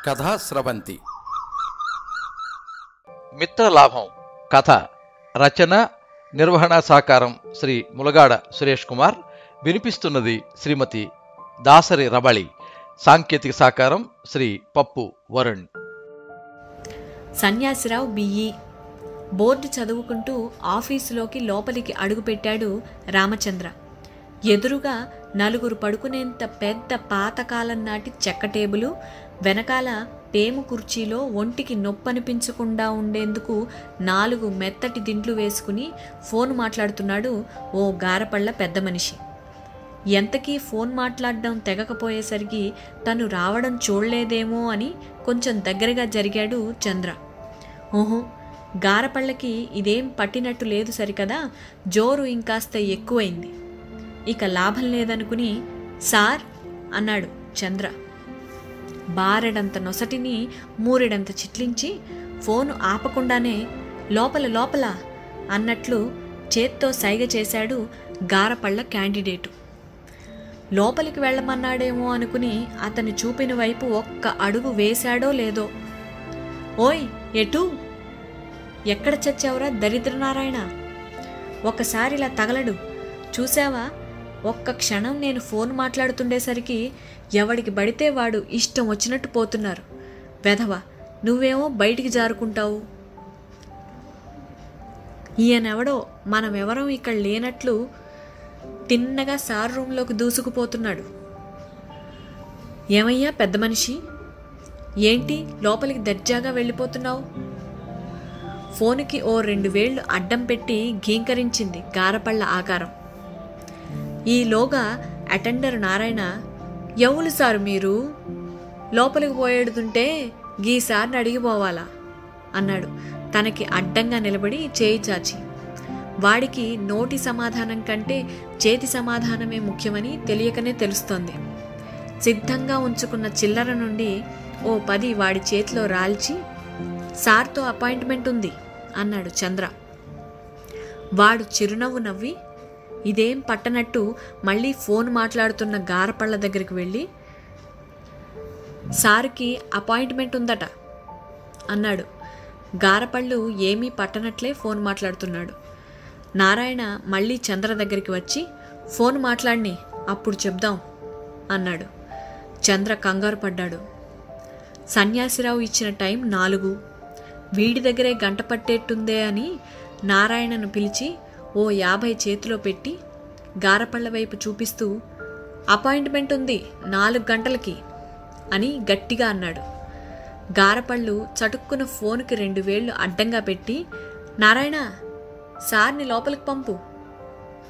కథా స్రవంతి. మిత్రలాభం కథ రచన నిర్వహణ సహకారం శ్రీ ములగాడ సురేష్ కుమార్. వినిపిస్తున్నది శ్రీమతి దాసరి రబళి. సాంకేతిక సహకారం శ్రీ పప్పు వరుణ్. సన్యాసిరావు బిఈ. బోర్డు చదువుకుంటూ ఆఫీసులోకి లోపలికి అడుగుపెట్టాడు రామచంద్ర. ఎదురుగా నలుగురు పడుకునేంత పెద్ద పాతకాలం నాటి చెక్క టేబులు, వెనకాల టేము కుర్చీలో ఒంటికి నొప్పనిపించకుండా ఉండేందుకు 4 మెత్తటి దిండ్లు వేసుకుని ఫోన్ మాట్లాడుతున్నాడు ఓ గారపళ్ళ పెద్ద మనిషి. ఎంతకీ ఫోన్ మాట్లాడడం తెగకపోయేసరికి తను రావడం చూడలేదేమో అని కొంచెం దగ్గరగా జరిగాడు చంద్ర. ఓహో, గారపళ్ళకి ఇదేం పట్టినట్టు లేదు సరికదా, జోరు ఇంకాస్త ఎక్కువైంది. ఇక లాభం లేదనుకుని సార్ అన్నాడు చంద్ర. బారెడంత నొసటిని మూరెడంత చిట్లించి ఫోను ఆపకుండానే లోపల లోపల అన్నట్లు చేత్తో సైగ చేశాడు గారపళ్ళ క్యాండిడేటు. లోపలికి వెళ్ళమన్నాడేమో అనుకుని అతను చూపిన వైపు ఒక్క అడుగు వేశాడో లేదో. ఓయ్ ఎటు, ఎక్కడ చచ్చావురా దరిద్రనారాయణ, ఒక్కసారిలా తగలడు చూసావా? ఒక్క క్షణం నేను ఫోన్ మాట్లాడుతుండేసరికి ఎవడికి పడితే వాడు ఇష్టం వచ్చినట్టు పోతున్నారు. వెధవ, నువ్వేమో బయటికి జారుకుంటావు. ఈయనెవడో మనమెవరం ఇక్కడ లేనట్లు తిన్నగా సార్ రూంలోకి దూసుకుపోతున్నాడు. ఏమయ్యా పెద్ద మనిషి, ఏంటి లోపలికి దర్జాగా వెళ్ళిపోతున్నావు? ఫోనుకి ఓ 2 వేళ్లు అడ్డం పెట్టి గీంకరించింది గారపళ్ళ ఆకారం. ఈలోగా అటెండర్ నారాయణ, ఎవరు సారు మీరు, లోపలికి పోయేడుతుంటే గీసారిని అడిగిపోవాలా అన్నాడు తనకి అడ్డంగా నిలబడి చేయి చాచి. వాడికి నోటి సమాధానం కంటే చేతి సమాధానమే ముఖ్యమని తెలియకనే తెలుస్తోంది. సిద్ధంగా ఉంచుకున్న చిల్లర నుండి ఓ 10 వాడి చేతిలో రాల్చి, సార్తో అపాయింట్మెంట్ ఉంది అన్నాడు చంద్ర. వాడు చిరునవ్వు నవ్వి ఇదేం పట్టనట్టు మళ్ళీ ఫోన్ మాట్లాడుతున్న గారపళ్ళ దగ్గరికి వెళ్ళి, సార్కి అపాయింట్మెంట్ ఉందట అన్నాడు. గారపళ్ళు ఏమీ పట్టనట్లే ఫోన్ మాట్లాడుతున్నాడు. నారాయణ మళ్ళీ చంద్ర దగ్గరికి వచ్చి, ఫోన్ మాట్లాడిని అప్పుడు చెప్దాం అన్నాడు. చంద్ర కంగారు పడ్డాడు. సన్యాసిరావు ఇచ్చిన టైం 4. వీడి దగ్గరే గంట పట్టేట్టుందే అని నారాయణను పిలిచి ఓ 50 చేతిలో పెట్టి గారపళ్ళ వైపు చూపిస్తూ, అపాయింట్మెంట్ ఉంది 4 గంటలకి అని గట్టిగా అన్నాడు. గారపళ్ళు చటుక్కున ఫోనుకి 2 వేళ్లు అడ్డంగా పెట్టి, నారాయణ సార్ని లోపలికి పంపు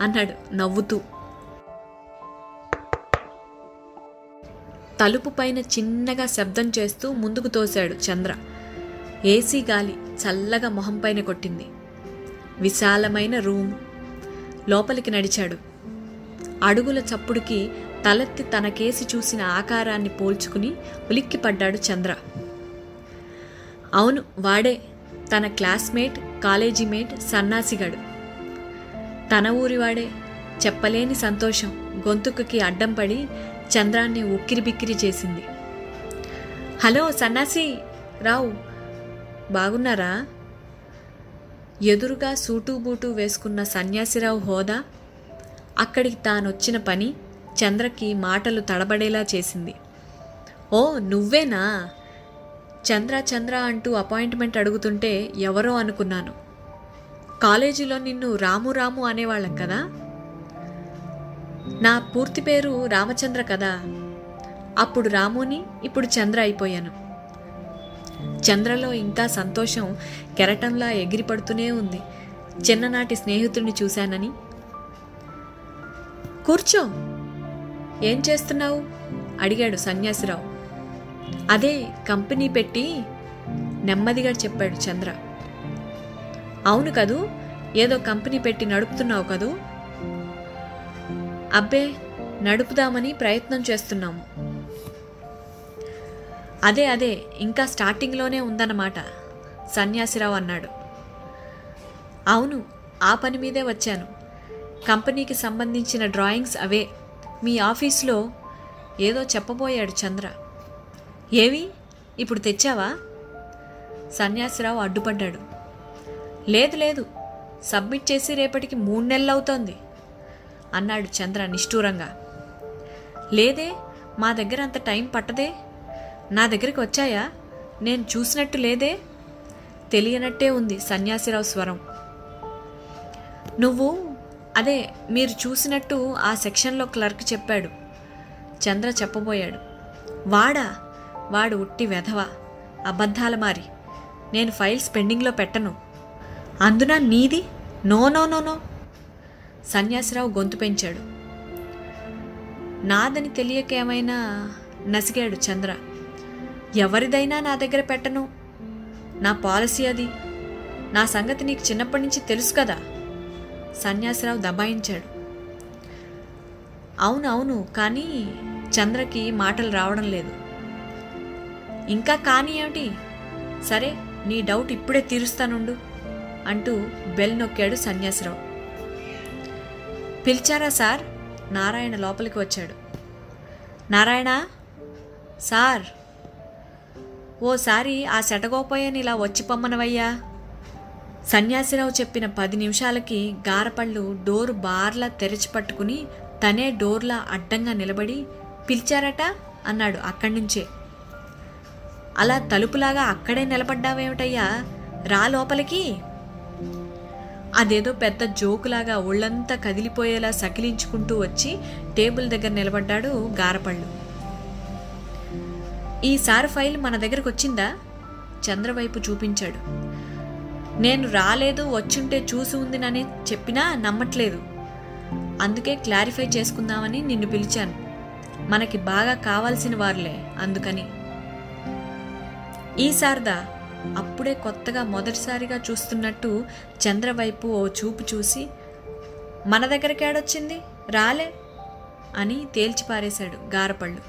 అన్నాడు నవ్వుతూ. తలుపు పైన చిన్నగా శబ్దం చేస్తూ ముందుకు తోశాడు చంద్ర. ఏసీ గాలి చల్లగా మొహం పైన కొట్టింది. విశాలమైన రూమ్. లోపలికి నడిచాడు. అడుగుల చప్పుడుకి తలెత్తి తనకేసి చూసిన ఆకారాన్ని పోల్చుకుని ఉలిక్కిపడ్డాడు చంద్ర. అవును, వాడే, తన క్లాస్మేట్, కాలేజీమేట్ సన్నాసిగాడు. తన ఊరివాడే. చెప్పలేని సంతోషం గొంతుకుకి అడ్డం పడి చంద్రాన్ని ఉక్కిరిబిక్కిరి చేసింది. హలో సన్నాసి రావు, బాగున్నారా? ఎదురుగా సూటు బూటు వేసుకున్న సన్యాసిరావు హోదా, అక్కడికి తానొచ్చిన పని చంద్రకి మాటలు తడబడేలా చేసింది. ఓ నువ్వేనా? చంద్ర చంద్ర అంటూ అపాయింట్మెంట్ అడుగుతుంటే ఎవరో అనుకున్నాను. కాలేజీలో నిన్ను రాము రాము అనేవాళ్ళం కదా. నా పూర్తి పేరు రామచంద్ర కదా. అప్పుడు రాముని, ఇప్పుడు చంద్ర అయిపోయాను. చంద్రలో ఇంకా సంతోషం కెరటంలా ఎగిరిపడుతూనే ఉంది. చిన్ననాటి స్నేహితుడిని చూశానని. కూర్చో, ఏం చేస్తున్నావు అడిగాడు సన్యాసిరావు. అదే కంపెనీ పెట్టి నెమ్మదిగా చెప్పాడు చంద్ర. అవును కదూ, ఏదో కంపెనీ పెట్టి నడుపుతున్నావు కదూ? అబ్బే, నడుపుదామని ప్రయత్నం చేస్తున్నాము. అదే ఇంకా స్టార్టింగ్లోనే ఉందన్నమాట సన్యాసిరావు అన్నాడు. అవును, ఆ పని మీదే వచ్చాను. కంపెనీకి సంబంధించిన డ్రాయింగ్స్ అవే. మీ ఆఫీస్లో ఏదో చెప్పబోయాడు చంద్ర. ఏవి ఇప్పుడు తెచ్చావా? సన్యాసిరావు అడ్డుపడ్డాడు. లేదు లేదు, సబ్మిట్ చేసి రేపటికి 3 నెలలు అవుతోంది అన్నాడు చంద్ర నిష్ఠూరంగా. లేదే, మా దగ్గర అంత టైం పట్టదే. నా దగ్గరికి వచ్చాయా? నేను చూసినట్టు లేదే. తెలియనట్టే ఉంది సన్యాసిరావు స్వరం. మీరు చూసినట్టు ఆ సెక్షన్లో క్లర్క్ చెప్పాడు. చంద్ర చెప్పబోయాడు. వాడు ఉట్టి వెధవ, అబద్ధాల మారి. నేను ఫైల్స్ పెండింగ్లో పెట్టను. అందున నీది? No no no no. Sanyasirao గొంతు పెంచాడు. నాదని తెలియకేమైనా నసిగాడు చంద్ర. ఎవరిదైనా నా దగ్గర పెట్టను. నా పాలసీ అది. నా సంగతి నీకు చిన్నప్పటి నుంచి తెలుసు కదా. సన్యాసిరావు దబాయించాడు. అవునవును, కానీ చంద్రకి మాటలు రావడం లేదు. ఇంకా కానీ ఏమిటి? సరే, నీ డౌట్ ఇప్పుడే తీరుస్తానుండు అంటూ బెల్ నొక్కాడు సన్యాసిరావు. పిలిచారా సార్? నారాయణ లోపలికి వచ్చాడు. నారాయణ సార్, ఓసారి ఆ శటగోపయ్యని ఇలా వచ్చి పొమ్మనవయ్యా. సన్యాసిరావు చెప్పిన 10 నిమిషాలకి గారపళ్ళు డోరు బార్లా తెరిచి పట్టుకుని తనే డోర్లా అడ్డంగా నిలబడి, పిలిచారట అన్నాడు అక్కడి నుంచే. అలా తలుపులాగా అక్కడే నిలబడ్డావేమిటయ్యా? రా లోపలికి. అదేదో పెద్ద జోకులాగా ఒళ్ళంతా కదిలిపోయేలా సకిలించుకుంటూ వచ్చి టేబుల్ దగ్గర నిలబడ్డాడు గారపళ్ళు. ఈసారి ఫైల్ మన దగ్గరకు వచ్చిందా? చంద్రవైపు చూపించాడు. నేను రాలేదు, వచ్చుంటే చూసి ఉందినని చెప్పినా నమ్మట్లేదు. అందుకే క్లారిఫై చేసుకుందామని నిన్ను పిలిచాను. మనకి బాగా కావాల్సిన వారులే, అందుకని. ఈసారిదా? అప్పుడే కొత్తగా మొదటిసారిగా చూస్తున్నట్టు చంద్రవైపు ఓ చూపు చూసి, మన దగ్గరికి ఏడొచ్చింది, రాలే అని తేల్చిపారేశాడు గారపళ్ళు.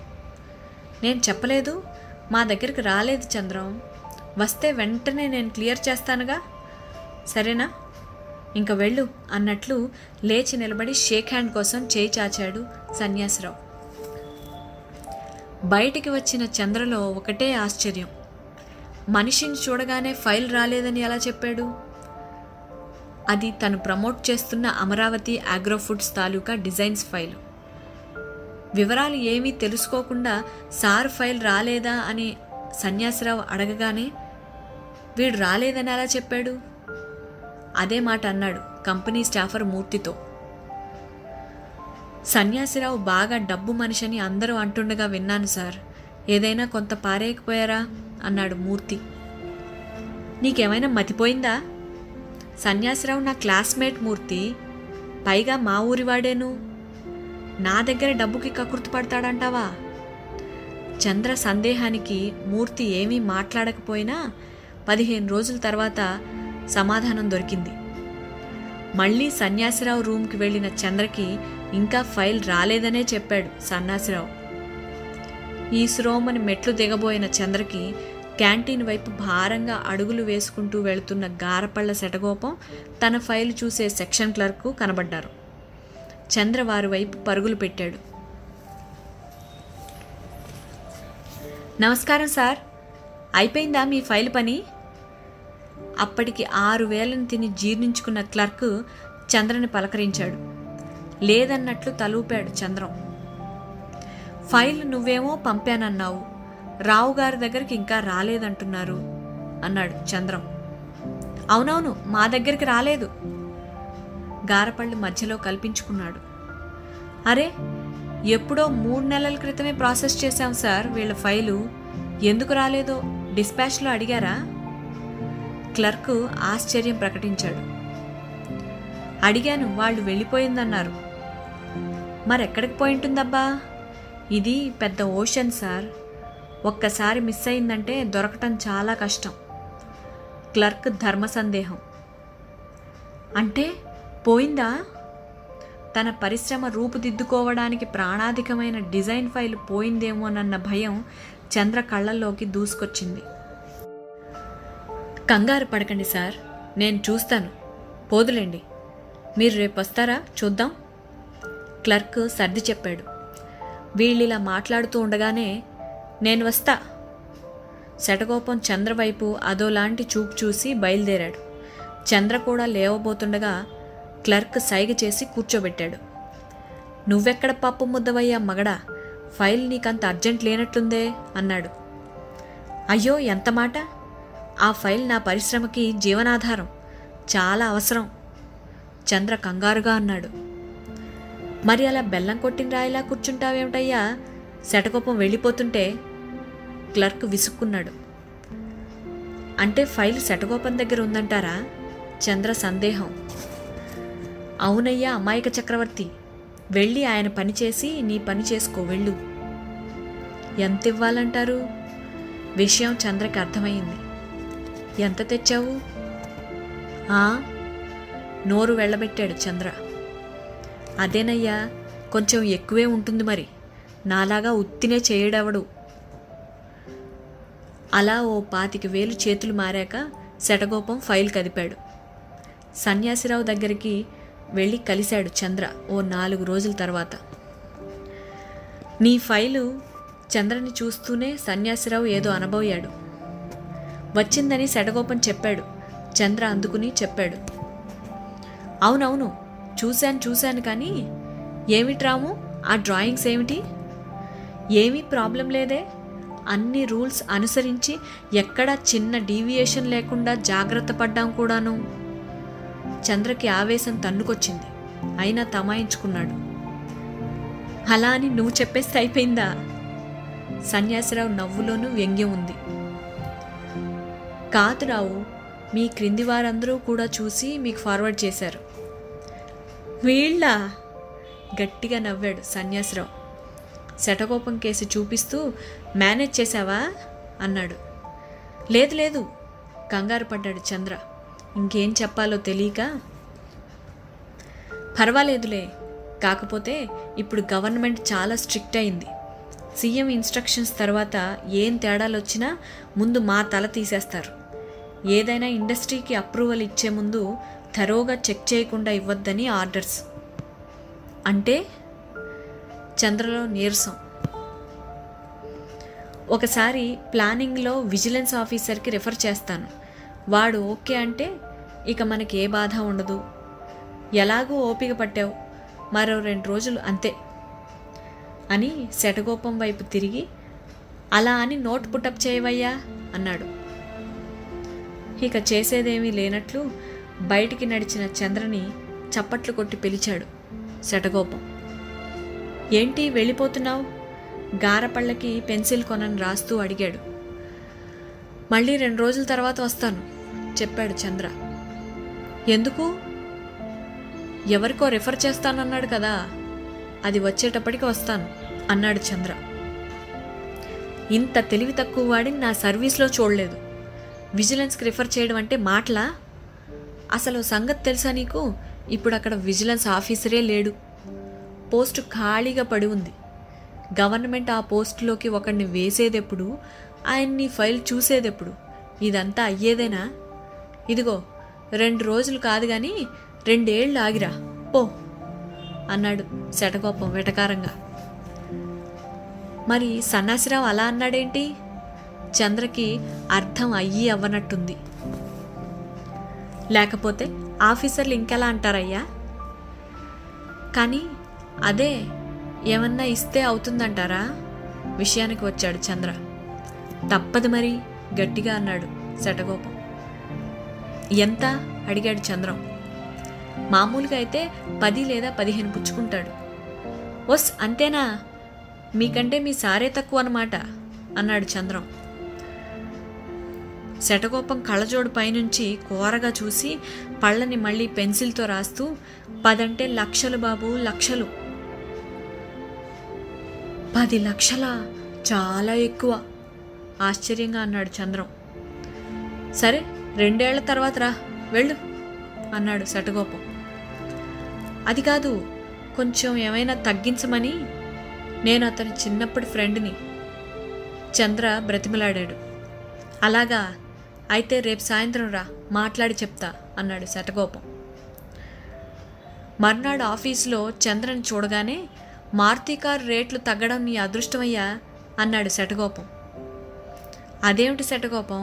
నేను చెప్పలేదు, మా దగ్గరికి రాలేదు చంద్రం. వస్తే వెంటనే నేను క్లియర్ చేస్తానుగా, సరేనా? ఇంక వెళ్ళు అన్నట్లు లేచి నిలబడి షేక్ హ్యాండ్ కోసం చేయి చాచాడు సన్యాసిరావు. బయటికి వచ్చిన చంద్రలో ఒకటే ఆశ్చర్యం. మనిషిని చూడగానే ఫైల్ రాలేదని ఎలా చెప్పాడు? అది తను ప్రమోట్ చేస్తున్న అమరావతి అగ్రో ఫుడ్స్ తాలూకా డిజైన్స్ ఫైలు. వివరాలు ఏమీ తెలుసుకోకుండా సార్ ఫైల్ రాలేదా అని సన్యాసిరావు అడగగానే వీడు రాలేదని ఎలా చెప్పాడు? అదే మాట అన్నాడు కంపెనీ స్టాఫర్ మూర్తితో. సన్యాసిరావు బాగా డబ్బు మనిషిని అందరూ అంటుండగా విన్నాను సార్. ఏదైనా కొంత పారేయకపోయారా అన్నాడు మూర్తి. నీకేమైనా మతిపోయిందా? సన్యాసిరావు నా క్లాస్మేట్ మూర్తి, పైగా మా ఊరివాడేను. నా దగ్గర డబ్బుకి కకృతి పడతాడంటావా? చంద్ర సందేహానికి మూర్తి ఏమీ మాట్లాడకపోయినా 15 రోజుల తర్వాత సమాధానం దొరికింది. మళ్ళీ సన్యాసిరావు రూమ్కి వెళ్ళిన చంద్రకి ఇంకా ఫైల్ రాలేదనే చెప్పాడు సన్యాసిరావు. ఈ శ్రోమని మెట్లు దిగబోయిన చంద్రకి క్యాంటీన్ వైపు భారంగా అడుగులు వేసుకుంటూ వెళుతున్న గారపళ్ళ శటగోపం, తన ఫైలు చూసే సెక్షన్ క్లర్కు కనబడ్డారు. చంద్ర వారి వైపు పరుగులు పెట్టాడు. నమస్కారం సార్, అయిపోయిందా మీ ఫైల్ పని? అప్పటికి 6,000ని తిని జీర్ణించుకున్న క్లర్క్ చంద్రని పలకరించాడు. లేదన్నట్లు తలూపాడు చంద్రం. ఫైల్ నువ్వేమో పంపానన్నావు, రావు గారి దగ్గరికి ఇంకా రాలేదంటున్నారు అన్నాడు చంద్రం. అవునవును, మా దగ్గరికి రాలేదు. గారపళ్ళు మధ్యలో కల్పించుకున్నాడు. అరే, ఎప్పుడో 3 నెలల క్రితమే ప్రాసెస్ చేశాం సార్ వీళ్ళ ఫైలు. ఎందుకు రాలేదో డిస్పాచ్లో అడిగారా? క్లర్క్ ఆశ్చర్యం ప్రకటించాడు. అడిగాను, వాళ్ళు వెళ్ళిపోయిందన్నారు. మరెక్కడికి పోయింటుందబ్బా? ఇది పెద్ద ఓషన్ సార్. ఒక్కసారి మిస్ అయిందంటే దొరకటం చాలా కష్టం. క్లర్క్ ధర్మ సందేహం. అంటే పోయిందా? తన పరిశ్రమ రూపుదిద్దుకోవడానికి ప్రాణాధికమైన డిజైన్ ఫైల్ పోయిందేమోనన్న భయం చంద్ర కళ్ళల్లోకి దూసుకొచ్చింది. కంగారు పడకండి సార్, నేను చూస్తాను, పోదులేండి. మీరు రేపు వస్తారా చూద్దాం? క్లర్క్ సర్ది చెప్పాడు. వీళ్ళిలా మాట్లాడుతూ ఉండగానే నేను వస్తా, శటకోపం చంద్ర వైపు అదోలాంటి చూపు చూసి బయలుదేరాడు. చంద్ర కూడా లేవబోతుండగా క్లర్క్ సైగ చేసి కూర్చోబెట్టాడు. నువ్వెక్కడ పప్పు ముద్దవయ్యా మగడా, ఫైల్ నీకంత అర్జెంట్ లేనట్లుందే అన్నాడు. అయ్యో ఎంత మాట! ఆ ఫైల్ నా పరిశ్రమకి జీవనాధారం, చాలా అవసరం చంద్ర కంగారుగా అన్నాడు. మరి అలా బెల్లం కొట్టిన రాయిలా కూర్చుంటావేమిటయ్యా, శటకోపం వెళ్ళిపోతుంటే క్లర్క్ విసుక్కున్నాడు. అంటే ఫైల్ శటకోపం దగ్గర ఉందంటారా? చంద్ర సందేహం. అవునయ్యా అమాయక చక్రవర్తి, వెళ్ళి ఆయన పని చేసి నీ పని చేసుకో, వెళ్ళు. ఎంత ఇవ్వాలంటారు? విషయం చంద్రకి అర్థమైంది. ఎంత తెచ్చావు? నోరు వెళ్ళబెట్టాడు చంద్ర. అదేనయ్యా, కొంచెం ఎక్కువే ఉంటుంది మరి, నాలాగా ఉత్తినే చేయడవడు. అలా ఓ 25,000 చేతులు మారాక శటకోపం ఫైల్ కదిపాడు. సన్యాసిరావు దగ్గరికి వెళ్ళి కలిశాడు చంద్ర ఓ 4 రోజుల తర్వాత. నీ ఫైలు చంద్రని చూస్తూనే సన్యాసిరావు ఏదో అనబోయాడు. వచ్చిందని శటకోపం చెప్పాడు. చంద్ర అందుకుని చెప్పాడు. అవునవును, చూశాను కానీ ఏమిట్రాము ఆ డ్రాయింగ్స్ ఏమిటి? ఏమీ ప్రాబ్లం లేదే, అన్ని రూల్స్ అనుసరించి ఎక్కడా చిన్న డీవియేషన్ లేకుండా జాగ్రత్త పడ్డాం కూడాను. చంద్రకి ఆవేశం తన్నుకొచ్చింది. అయినా తమాయించుకున్నాడు. అలా అని నువ్వు చెప్పేస్తే అయిపోయిందా? సన్యాసిరావు నవ్వులోనూ వ్యంగ్యం ఉంది. కాదు రావు, మీ క్రింది వారందరూ కూడా చూసి మీకు ఫార్వర్డ్ చేశారు. వీళ్ళ? గట్టిగా నవ్వాడు సన్యాసిరావు. శటకోపం కేసి చూపిస్తూ మేనేజ్ చేశావా అన్నాడు. లేదు కంగారు పడ్డాడు చంద్ర. ఇంకేం చెప్పాలో తెలియక. పర్వాలేదులే, కాకపోతే ఇప్పుడు గవర్నమెంట్ చాలా స్ట్రిక్ట్ అయింది. సీఎం ఇన్స్ట్రక్షన్స్ తర్వాత ఏం తేడాలు వచ్చినా ముందు మా తల తీసేస్తారు. ఏదైనా ఇండస్ట్రీకి అప్రూవల్ ఇచ్చే ముందు థరోగా చెక్ చేయకుండా ఇవ్వద్దని ఆర్డర్స్. అంటే? చంద్రలో నీరసం. ఒకసారి ప్లానింగ్లో విజిలెన్స్ ఆఫీసర్కి రిఫర్ చేస్తాను. వాడు ఓకే అంటే ఇక మనకి ఏ బాధ ఉండదు. ఎలాగూ ఓపిక పట్టావు, మరో 2 రోజులు అంతే అని శటకోపం వైపు తిరిగి, అలా అని నోట్ పుటప్ చేయవయ్యా అన్నాడు. ఇక చేసేదేమీ లేనట్లు బయటికి నడిచిన చంద్రని చప్పట్లు కొట్టి పిలిచాడు శటకోపం. ఏంటి వెళ్ళిపోతున్నావు? గారపళ్ళకి పెన్సిల్ కొనని రాస్తూ అడిగాడు. మళ్ళీ 2 రోజుల తర్వాత వస్తాను చెప్పాడు చంద్ర. ఎందుకు? ఎవరికో రిఫర్ చేస్తానన్నాడు కదా, అది వచ్చేటప్పటికి వస్తాను అన్నాడు చంద్ర. ఇంత తెలివి తక్కువ వాడిని నా సర్వీస్లో చూడలేదు. విజిలెన్స్కి రిఫర్ చేయడం అంటే మాటలా? అసలు సంగతి తెలుసా నీకు? ఇప్పుడు అక్కడ విజిలెన్స్ ఆఫీసరే లేడు. పోస్టు ఖాళీగా పడి ఉంది. గవర్నమెంట్ ఆ పోస్టులోకి ఒకడిని వేసేదెప్పుడు, ఆయన్ని ఫైల్ చూసేదెప్పుడు? ఇదంతా అయ్యేదేనా? ఇదిగో 2 రోజులు కాదు కానీ 2 ఏళ్ళు ఆగిరా పో అన్నాడు శటకోపం వెటకారంగా. మరి సన్నాసిరావు అలా అన్నాడేంటి? చంద్రకి అర్థం అవ్వనట్టుంది. లేకపోతే ఆఫీసర్లు ఇంకెలా అంటారయ్యా? కానీ అదే ఏమన్నా ఇస్తే అవుతుందంటారా? విషయానికి వచ్చాడు చంద్ర. తప్పదు మరి గట్టిగా అన్నాడు శటకోపం. ఎంత అడిగాడు చంద్రం. మామూలుగా అయితే 10 లేదా 15 పుచ్చుకుంటాడు. ఓస్ అంతేనా? మీకంటే మీ సారే తక్కువ అన్నమాట అన్నాడు చంద్రం. శటకోపం కళ్ళజోడు పైనుంచి కోరగా చూసి పళ్ళని మళ్ళీ పెన్సిల్తో రాస్తూ 10 అంటే లక్షలు బాబు, లక్షలు. 10 లక్షలా? చాలా ఎక్కువ ఆశ్చర్యంగా అన్నాడు చంద్రం. సరే 2 ఏళ్ల తర్వాత రా, వెళ్ళు అన్నాడు శటకోపం. అది కాదు, కొంచెం ఏమైనా తగ్గించమని. నేను అతని చిన్నప్పటి ఫ్రెండ్ని. చంద్ర బ్రతిమలాడాడు. అలాగా, అయితే రేపు సాయంత్రం రా, మాట్లాడి చెప్తా అన్నాడు శటకోపం. మర్నాడు ఆఫీసులో చంద్రని చూడగానే మారుతి కారు రేట్లు తగ్గడం నీ అదృష్టమయ్యా అన్నాడు శటకోపం. అదేమిటి శటకోపం?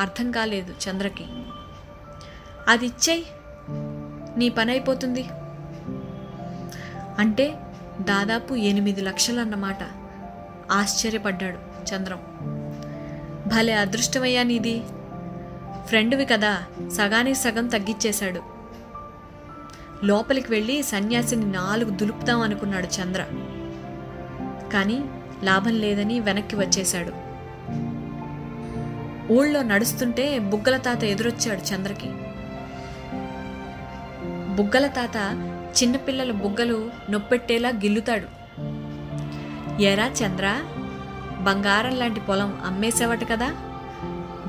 అర్థం కాలేదు చంద్రకి. అది ఇచ్చేయి, నీ పని అయిపోతుంది. అంటే దాదాపు 8 లక్షలు అన్నమాట. ఆశ్చర్యపడ్డాడు చంద్రం. భలే అదృష్టమయ్యా నీది. ఫ్రెండ్వి కదా, సగానికి సగం తగ్గించేశాడు. లోపలికి వెళ్ళి సన్యాసిని 4 దులుపుతాం అనుకున్నాడు చంద్ర. కానీ లాభం లేదని వెనక్కి వచ్చేశాడు. ఊళ్ళో నడుస్తుంటే బుగ్గల తాత ఎదురొచ్చాడు చంద్రకి. బుగ్గల తాత చిన్నపిల్లల బుగ్గలు నొప్పెట్టేలా గిల్లుతాడు. ఏరా చంద్ర, బంగారం లాంటి పొలం అమ్మేసేవట కదా,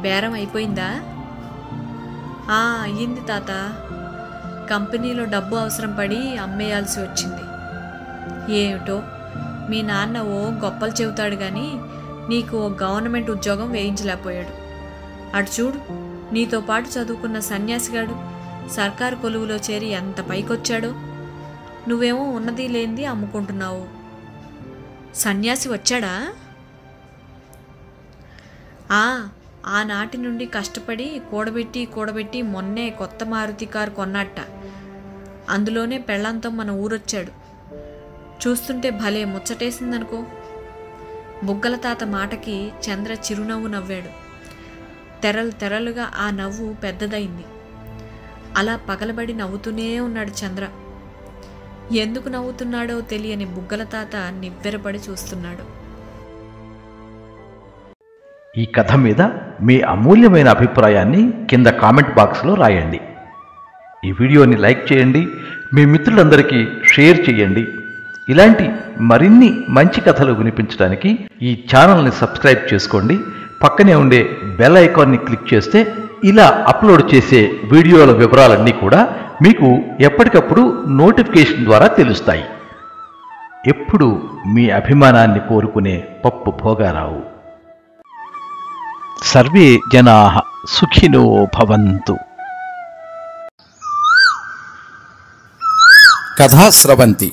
బేరం అయిపోయిందా? అయ్యింది తాత. కంపెనీలో డబ్బు అవసరం పడి అమ్మేయాల్సి వచ్చింది. ఏమిటో మీ నాన్న ఓ గొప్పలు చెబుతాడు కానీ నీకు ఓ గవర్నమెంట్ ఉద్యోగం వేయించలేకపోయాడు. అటు చూడు, నీతో పాటు చదువుకున్న సన్యాసిగాడు సర్కారు కొలువులో చేరి ఎంత పైకొచ్చాడో. నువ్వేమో ఉన్నది లేనిది అమ్ముకుంటున్నావు. సన్యాసి వచ్చాడా? ఆనాటి నుండి కష్టపడి కూడబెట్టి మొన్నే కొత్త మారుతి కారు కొన్నట్ట. అందులోనే పెళ్ళంతో మన ఊరొచ్చాడు. చూస్తుంటే భలే ముచ్చటేసిందనుకో. బుగ్గల తాత మాటకి చంద్ర చిరునవ్వు నవ్వాడు. తెరలుగా ఆ నవ్వు పెద్దదైంది. అలా పగలబడి నవ్వుతూనే ఉన్నాడు చంద్ర. ఎందుకు నవ్వుతున్నాడో తెలియని బుగ్గల తాత నివ్వెరపడి చూస్తున్నాడు. ఈ కథ మీద మీ అమూల్యమైన అభిప్రాయాన్ని కింద కామెంట్ బాక్స్లో రాయండి. ఈ వీడియోని లైక్ చేయండి, మీ మిత్రులందరికీ షేర్ చేయండి. ఇలాంటి మరిన్ని మంచి కథలు వినిపించడానికి ఈ ఛానల్ని సబ్స్క్రైబ్ చేసుకోండి. పక్కనే ఉండే బెల్ ఐకాన్ని క్లిక్ చేస్తే ఇలా అప్లోడ్ చేసే వీడియోల వివరాలన్నీ కూడా మీకు ఎప్పటికప్పుడు నోటిఫికేషన్ ద్వారా తెలుస్తాయి. ఎప్పుడు మీ అభిమానాన్ని కోరుకునే పప్పు భోగారావు. సర్వే జనాః సుఖినో భవంతు. కథా స్రవంతి.